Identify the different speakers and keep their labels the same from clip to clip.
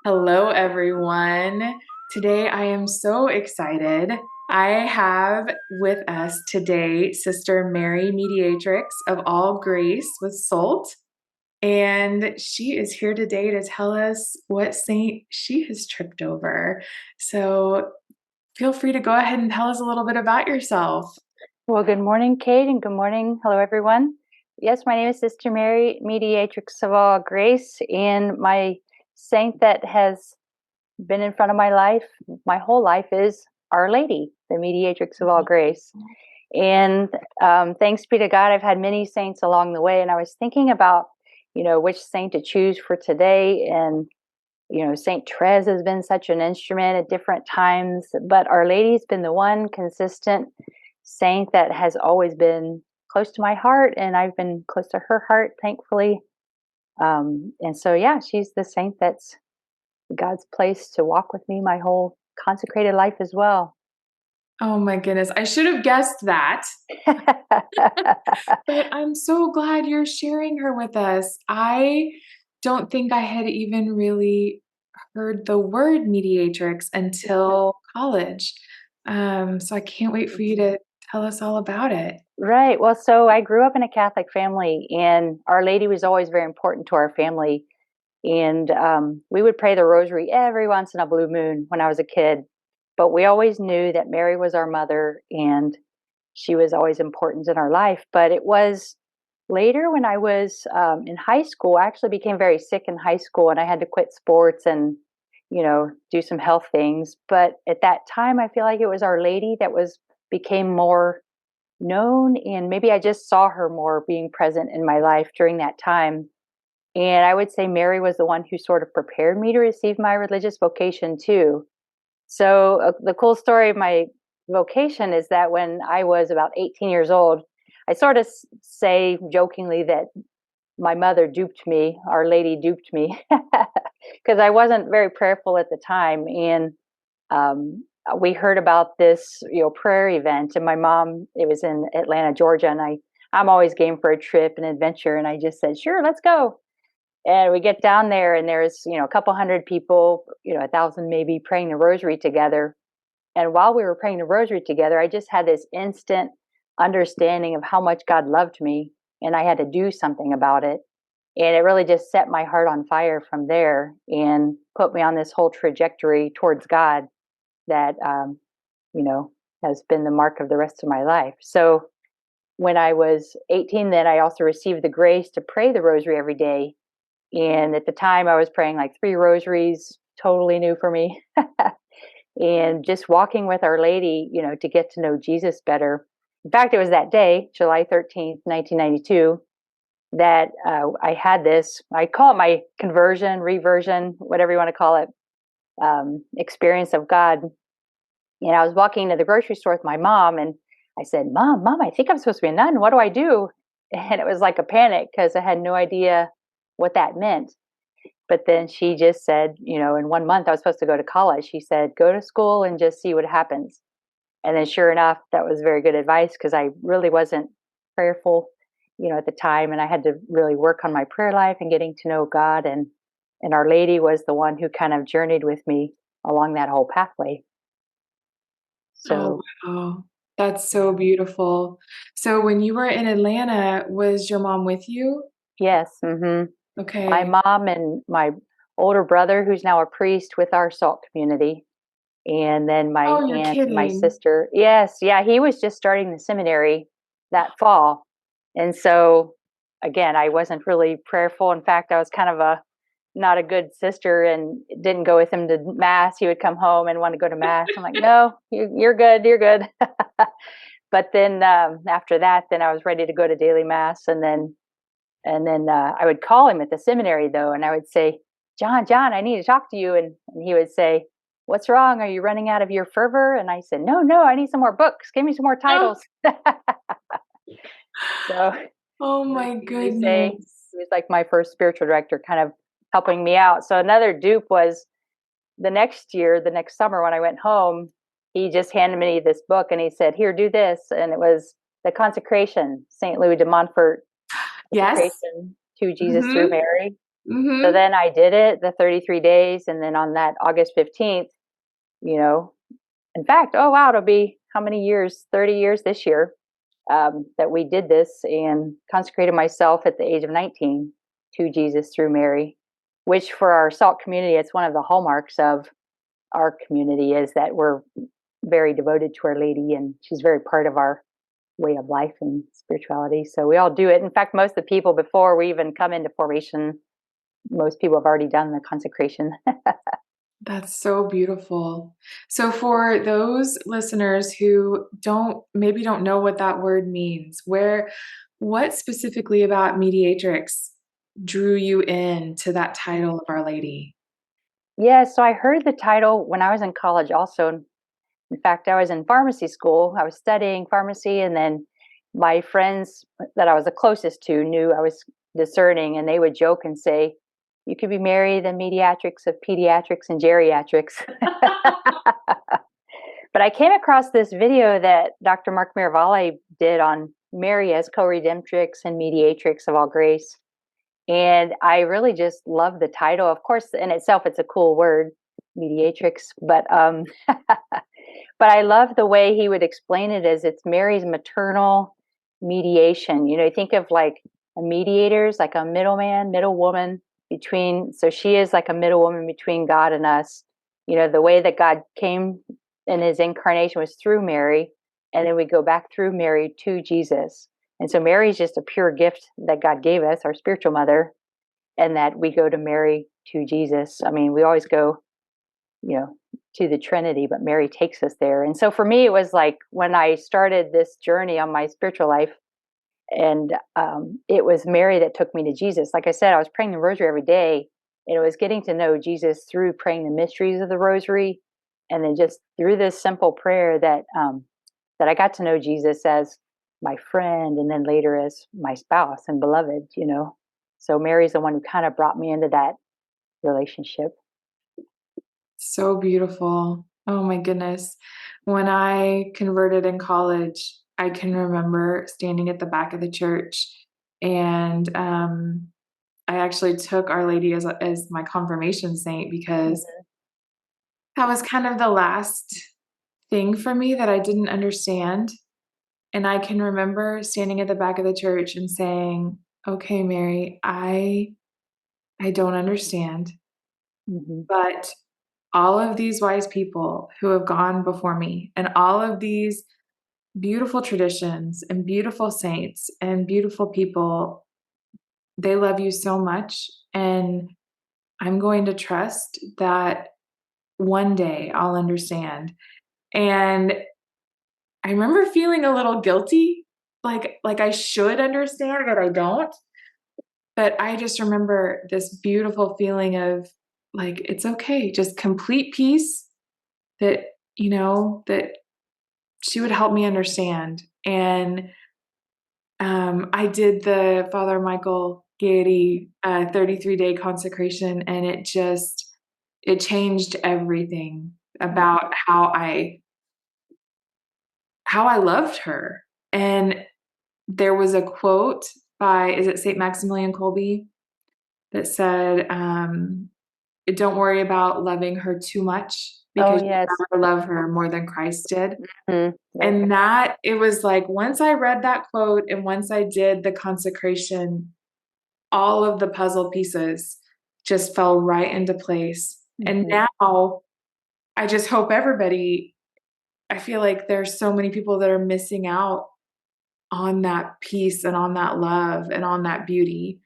Speaker 1: Hello, everyone. Today I am so excited. I have with us today Sister Mary, Mediatrix of All Grace with SOLT, and she is here today to tell us what saint she has tripped over. So feel free to go ahead and tell us a little bit about yourself.
Speaker 2: Well, good morning, Kate, and good morning. Hello, everyone. Yes, my name is Sister Mary, Mediatrix of All Grace, and my saint that has been in front of my life, my whole life, is Our Lady, the Mediatrix of All Grace. And thanks be to God, I've had many saints along the way, and I was thinking about, which saint to choose for today, and Saint Therese has been such an instrument at different times, but Our Lady's been the one consistent saint that has always been close to my heart, and I've been close to her heart, thankfully. And so, yeah, she's the saint that's God's place to walk with me my whole consecrated life as well.
Speaker 1: Oh my goodness, I should have guessed that, but I'm so glad you're sharing her with us. I don't think I had even really heard the word mediatrix until college. So I can't wait for you to tell us all about it.
Speaker 2: Right. Well, so I grew up in a Catholic family, and Our Lady was always very important to our family. And we would pray the rosary every once in a blue moon when I was a kid. But we always knew that Mary was our mother, and she was always important in our life. But it was later when I was in high school, I actually became very sick in high school, and I had to quit sports and, do some health things. But at that time, I feel like it was Our Lady that became more known, and maybe I just saw her more being present in my life during that time. And I would say Mary was the one who sort of prepared me to receive my religious vocation too. So, the cool story of my vocation is that when I was about 18 years old, I sort of say jokingly that my mother duped me, Our Lady duped me, because I wasn't very prayerful at the time. And we heard about this, prayer event, and my mom, it was in Atlanta, Georgia, and I'm always game for a trip and adventure, and I just said, sure, let's go. And we get down there, and there's, a couple hundred people, 1,000 maybe, praying the rosary together. And while we were praying the rosary together, I just had this instant understanding of how much God loved me, and I had to do something about it. And it really just set my heart on fire from there and put me on this whole trajectory towards God that, you know, has been the mark of the rest of my life. So when I was 18, then I also received the grace to pray the rosary every day. And at the time, I was praying like 3 rosaries, totally new for me. And just walking with Our Lady, to get to know Jesus better. In fact, it was that day, July 13th, 1992, that I had this, I call it my conversion, reversion, whatever you want to call it, experience of God. And I was walking to the grocery store with my mom, and I said, Mom, I think I'm supposed to be a nun. What do I do? And it was like a panic because I had no idea what that meant. But then she just said, in 1 month I was supposed to go to college. She said, go to school and just see what happens. And then sure enough, that was very good advice because I really wasn't prayerful, at the time. And I had to really work on my prayer life and getting to know God. And Our Lady was the one who kind of journeyed with me along that whole pathway.
Speaker 1: Oh,
Speaker 2: So
Speaker 1: wow. That's so beautiful. So when you were in Atlanta, was your mom with you?
Speaker 2: yes, my
Speaker 1: Okay.
Speaker 2: mom and my older brother, who's now a priest with our SALT community, and then my
Speaker 1: Oh, you're
Speaker 2: aunt and my
Speaker 1: kidding.
Speaker 2: sister. Yes, yeah, he was just starting the seminary that fall. And so again, I wasn't really prayerful. In fact, I was kind of a not a good sister and didn't go with him to mass. He would come home and want to go to mass. I'm like, no, you're good, you're good. But then after that, then I was ready to go to daily mass, and then I would call him at the seminary though, and I would say, John, I need to talk to you. And he would say, what's wrong? Are you running out of your fervor? And I said, no, I need some more books. Give me some more
Speaker 1: Oh,
Speaker 2: titles. So
Speaker 1: oh
Speaker 2: we,
Speaker 1: my
Speaker 2: we say
Speaker 1: goodness.
Speaker 2: he was like my first spiritual director, kind of helping me out. So another dupe was the next year, the next summer when I went home, he just handed me this book and he said, here, do this. And it was the consecration, St. Louis de Montfort
Speaker 1: Yes.
Speaker 2: consecration to Jesus through
Speaker 1: Hmm.
Speaker 2: Mary. So
Speaker 1: Mm-hmm.
Speaker 2: then I did it, the 33 days. And then on that August 15th, you know, in fact, oh, wow, it'll be how many years? 30 years this year that we did this and consecrated myself at the age of 19 to Jesus through Mary, which for our SALT community, it's one of the hallmarks of our community is that we're very devoted to Our Lady and she's very part of our way of life and spirituality. So we all do it. In fact, most of the people before we even come into formation, most people have already done the consecration.
Speaker 1: That's so beautiful. So for those listeners who maybe don't know what that word means, what specifically about mediatrix drew you in to that title of Our Lady?
Speaker 2: Yeah, so I heard the title when I was in college also. In fact, I was in pharmacy school. I was studying pharmacy, and then my friends that I was the closest to knew I was discerning, and they would joke and say, "You could be Mary, the mediatrix of pediatrics and geriatrics." But I came across this video that Dr. Mark Miravalle did on Mary as co-redemptrix and mediatrix of all grace. And I really just love the title. Of course, in itself, it's a cool word, mediatrix, but but I love the way he would explain it as it's Mary's maternal mediation. You know, you think of like a mediator's like a middleman, middle woman between, so she is like a middle woman between God and us. You know, the way that God came in his incarnation was through Mary, and then we go back through Mary to Jesus. And so Mary is just a pure gift that God gave us, our spiritual mother, and that we go to Mary to Jesus. I mean, we always go, you know, to the Trinity, but Mary takes us there. And so for me, it was like when I started this journey on my spiritual life, and it was Mary that took me to Jesus. Like I said, I was praying the rosary every day, and it was getting to know Jesus through praying the mysteries of the rosary, and then just through this simple prayer that I got to know Jesus as my friend, and then later as my spouse and beloved. You know, so Mary's the one who kind of brought me into that relationship.
Speaker 1: So beautiful. Oh my goodness. When I converted in college, I can remember standing at the back of the church, and I actually took Our Lady as my confirmation saint because
Speaker 2: Mhm.
Speaker 1: that was kind of the last thing for me that I didn't understand. And I can remember standing at the back of the church and saying, "Okay, Mary, I don't understand,
Speaker 2: Mhm.
Speaker 1: but all of these wise people who have gone before me and all of these beautiful traditions and beautiful saints and beautiful people, they love you so much, and I'm going to trust that one day I'll understand." And I remember feeling a little guilty, like I should understand, but I don't. But I just remember this beautiful feeling of like, it's okay, just complete peace that, that she would help me understand. And I did the Father Michael Gaiety 33-day consecration, and it changed everything about how I loved her. And there was a quote by, is it St. Maximilian Kolbe, that said, don't worry about loving her too much
Speaker 2: Oh
Speaker 1: because
Speaker 2: yes.
Speaker 1: you never love her more than Christ did.
Speaker 2: Mhm. Right.
Speaker 1: And it was like, once I read that quote and once I did the consecration, all of the puzzle pieces just fell right into place. And
Speaker 2: Mhm.
Speaker 1: now I just hope I feel like there's so many people that are missing out on that peace and on that love and on that beauty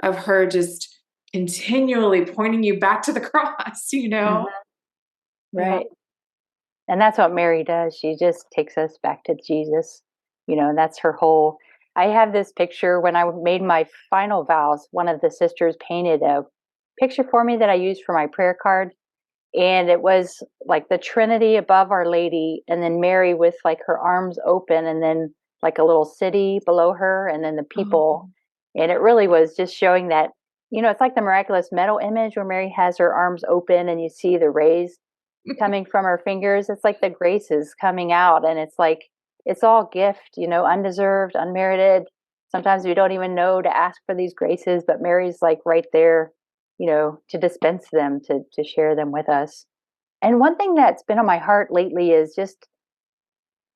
Speaker 1: of her just continually pointing you back to the cross, you know?
Speaker 2: Mhm.
Speaker 1: Yeah.
Speaker 2: Right. And that's what Mary does. She just takes us back to Jesus. You know, and that's her whole. I have this picture when I made my final vows. One of the sisters painted a picture for me that I used for my prayer card. And it was like the Trinity above Our Lady, and then Mary with like her arms open, and then like a little city below her, and then the
Speaker 1: Oh.
Speaker 2: people. And it really was just showing that, you know, it's like the miraculous medal image where Mary has her arms open and you see the rays coming from her fingers. It's like the graces coming out, and it's like it's all gift, you know, undeserved, unmerited. Sometimes we don't even know to ask for these graces, but Mary's like right there to dispense them, to share them with us. And one thing that's been on my heart lately is just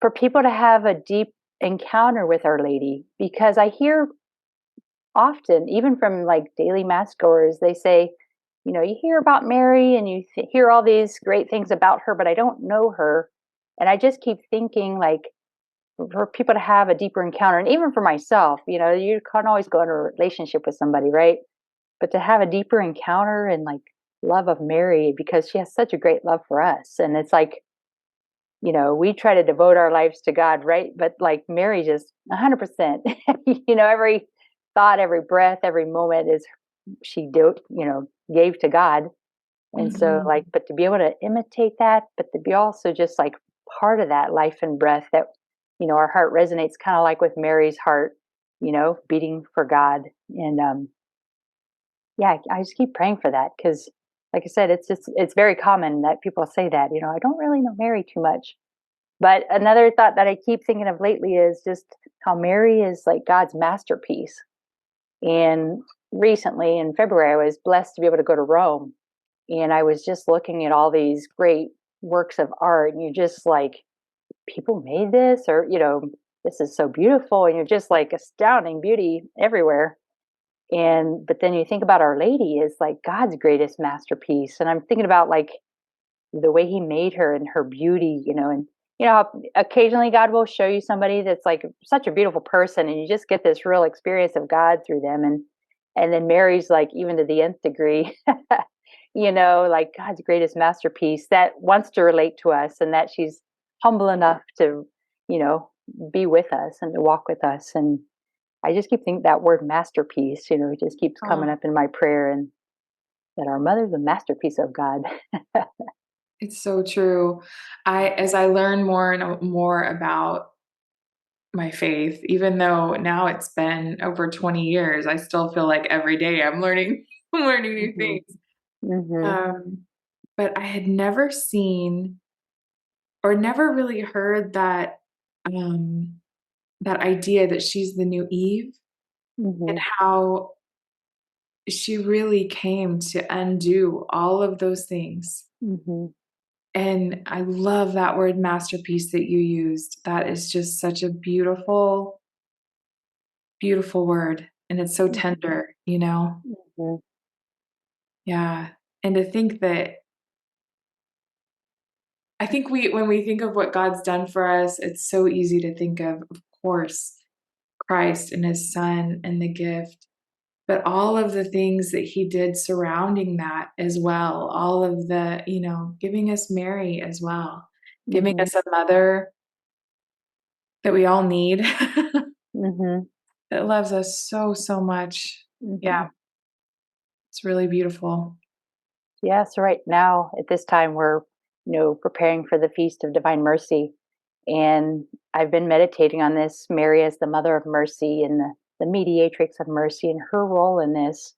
Speaker 2: for people to have a deep encounter with Our Lady, because I hear often, even from like daily mass goers, they say, you hear about Mary and you hear all these great things about her, but I don't know her. And I just keep thinking, like, for people to have a deeper encounter, and even for myself, you can't always go into a relationship with somebody, right? But to have a deeper encounter and like love of Mary, because she has such a great love for us. And it's like, we try to devote our lives to God, right? But like Mary just 100%, every thought, every breath, every moment is she gave to God. And so
Speaker 1: Mhm.
Speaker 2: like, but to be able to imitate that, but to be also just like part of that life and breath that, our heart resonates kind of like with Mary's heart, beating for God. And yeah, I just keep praying for that because, like I said, it's very common that people say that, I don't really know Mary too much. But another thought that I keep thinking of lately is just how Mary is like God's masterpiece. And recently in February, I was blessed to be able to go to Rome. And I was just looking at all these great works of art. And you're just like, people made this, or, this is so beautiful. And you're just like astounding beauty everywhere. But then you think about Our Lady is like God's greatest masterpiece. And I'm thinking about like the way he made her and her beauty, and how occasionally God will show you somebody that's like such a beautiful person and you just get this real experience of God through them. And then Mary's like even to the nth degree, like God's greatest masterpiece that wants to relate to us, and that she's humble enough to, you know, be with us and to walk with us. And I just keep thinking that word masterpiece, it just keeps coming
Speaker 1: Oh,
Speaker 2: up in my prayer, and that our mother's a masterpiece of God.
Speaker 1: it's so true. As I learn more and more about my faith, even though now it's been over 20 years, I still feel like every day I'm learning, I'm learning new
Speaker 2: Hmm.
Speaker 1: things.
Speaker 2: Hmm.
Speaker 1: Um, but I had never seen or never really heard um, that idea that she's the new Eve and
Speaker 2: Hmm.
Speaker 1: how she really came to undo all of those things.
Speaker 2: Hmm.
Speaker 1: And I love that word masterpiece that you used. That is just such a beautiful, beautiful word. And it's so tender, you know?
Speaker 2: Hmm.
Speaker 1: Yeah. And to think that I think when we think of what God's done for us, it's so easy to think of course, Christ and his son and the gift, but all of the things that he did surrounding that as well, all of the, giving us Mary as well, giving
Speaker 2: Hmm.
Speaker 1: us a mother that we all need
Speaker 2: Hmm.
Speaker 1: that loves us so, so much. Yeah,
Speaker 2: Hmm.
Speaker 1: it's really beautiful.
Speaker 2: Yeah, so right now at this time we're, preparing for the Feast of Divine Mercy. And I've been meditating on this, Mary as the Mother of Mercy and the Mediatrix of Mercy and her role in this,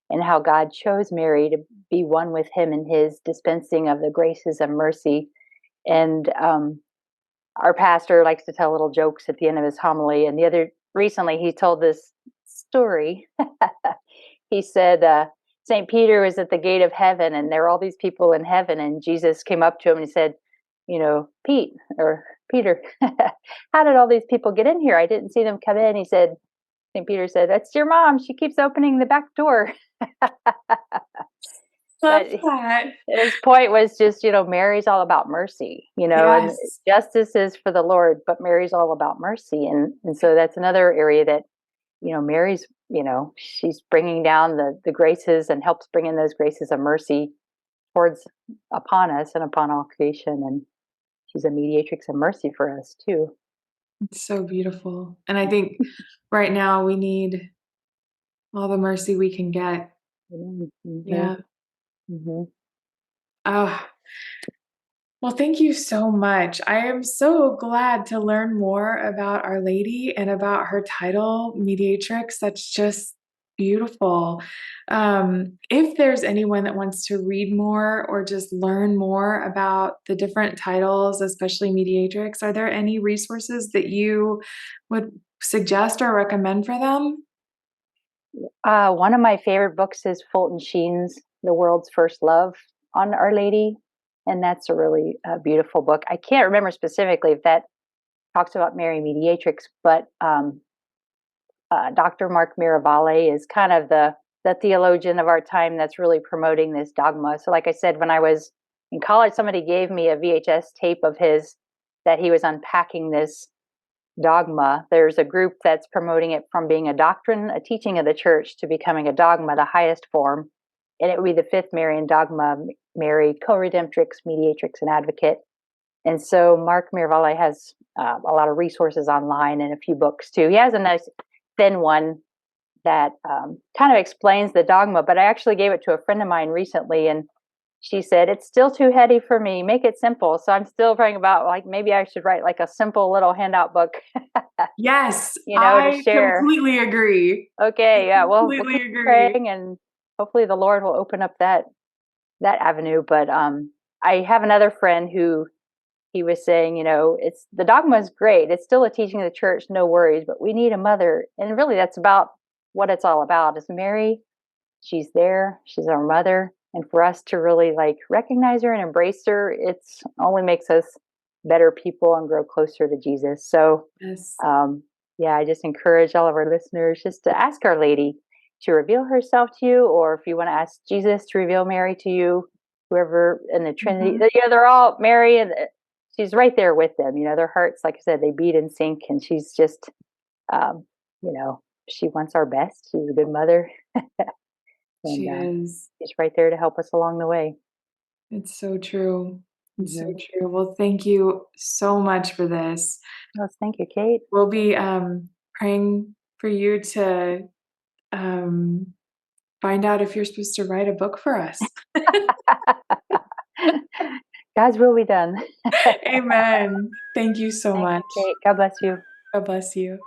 Speaker 2: and how God chose Mary to be one with him in his dispensing of the graces of mercy. And our pastor likes to tell little jokes at the end of his homily. And recently he told this story. He said, St. Peter was at the gate of heaven, and there were all these people in heaven, and Jesus came up to him and he said, Pete or Peter, how did all these people get in here? I didn't see them come in. St. Peter said, that's your mom. She keeps opening the back door.
Speaker 1: Love
Speaker 2: But
Speaker 1: that.
Speaker 2: his point was just, Mary's all about mercy, and
Speaker 1: Yes.
Speaker 2: justice is for the Lord, but Mary's all about mercy. And so that's another area that, Mary's, she's bringing down the graces and helps bring in those graces of mercy towards upon us and upon all creation. And she's a mediatrix of mercy for us too.
Speaker 1: It's so beautiful. And I think right now we need all the mercy we can get.
Speaker 2: Mm-hmm.
Speaker 1: Yeah.
Speaker 2: Hmm.
Speaker 1: Oh, well, thank you so much. I am so glad to learn more about Our Lady and about her title, Mediatrix. That's just beautiful. If there's anyone that wants to read more or just learn more about the different titles, especially Mediatrix, are there any resources that you would suggest or recommend for them?
Speaker 2: One of my favorite books is Fulton Sheen's The World's First Love on Our Lady. And that's a really beautiful book. I can't remember specifically if that talks about Mary Mediatrix, but Dr. Mark Miravalle is kind of the theologian of our time that's really promoting this dogma. So like I said, when I was in college, somebody gave me a VHS tape of his that he was unpacking this dogma. There's a group that's promoting it from being a doctrine, a teaching of the church, to becoming a dogma, the highest form. And it would be the fifth Marian dogma: Mary, co-redemptrix, mediatrix, and advocate. And so Mark Miravalle has a lot of resources online and a few books too. He has a nice thin one that kind of explains the dogma, but I actually gave it to a friend of mine recently, and she said, it's still too heady for me. Make it simple. So I'm still praying about, like, maybe I should write like a simple little handout book.
Speaker 1: Yes,
Speaker 2: To share.
Speaker 1: Completely agree.
Speaker 2: Okay, yeah. Well, we'll
Speaker 1: Completely
Speaker 2: keep
Speaker 1: agree.
Speaker 2: praying, and hopefully the Lord will open up that avenue. But I have another friend who he was saying, it's the dogma is great. It's still a teaching of the church, no worries, but we need a mother. And really that's about what it's all about. Is Mary, she's there, she's our mother. And for us to really like recognize her and embrace her, it's only makes us better people and grow closer to Jesus. So
Speaker 1: Yes.
Speaker 2: I just encourage all of our listeners just to ask Our Lady to reveal herself to you, or if you want to ask Jesus to reveal Mary to you, whoever in the Trinity, they're all Mary, and she's right there with them. Their hearts, like I said, they beat in sync, and she's just, she wants our best. She's a good mother. And,
Speaker 1: She is.
Speaker 2: She's right there to help us along the way.
Speaker 1: It's so true. It's so true. Well, thank you so much for this.
Speaker 2: Well, thank you, Kate.
Speaker 1: We'll be praying for you to find out if you're supposed to write a book for us.
Speaker 2: God's will be done.
Speaker 1: Amen. Thank you so much.
Speaker 2: Kate. God bless you.
Speaker 1: God bless you.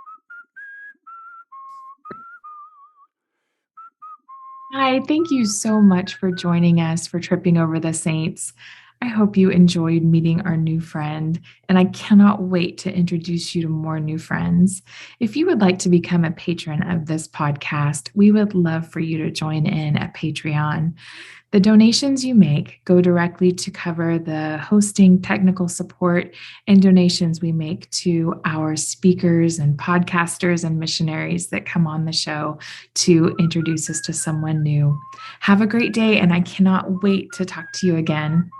Speaker 1: Hi, thank you so much for joining us for Tripping Over the Saints. I hope you enjoyed meeting our new friend, and I cannot wait to introduce you to more new friends. If you would like to become a patron of this podcast, we would love for you to join in at Patreon. The donations you make go directly to cover the hosting, technical support, and donations we make to our speakers and podcasters and missionaries that come on the show to introduce us to someone new. Have a great day, and I cannot wait to talk to you again.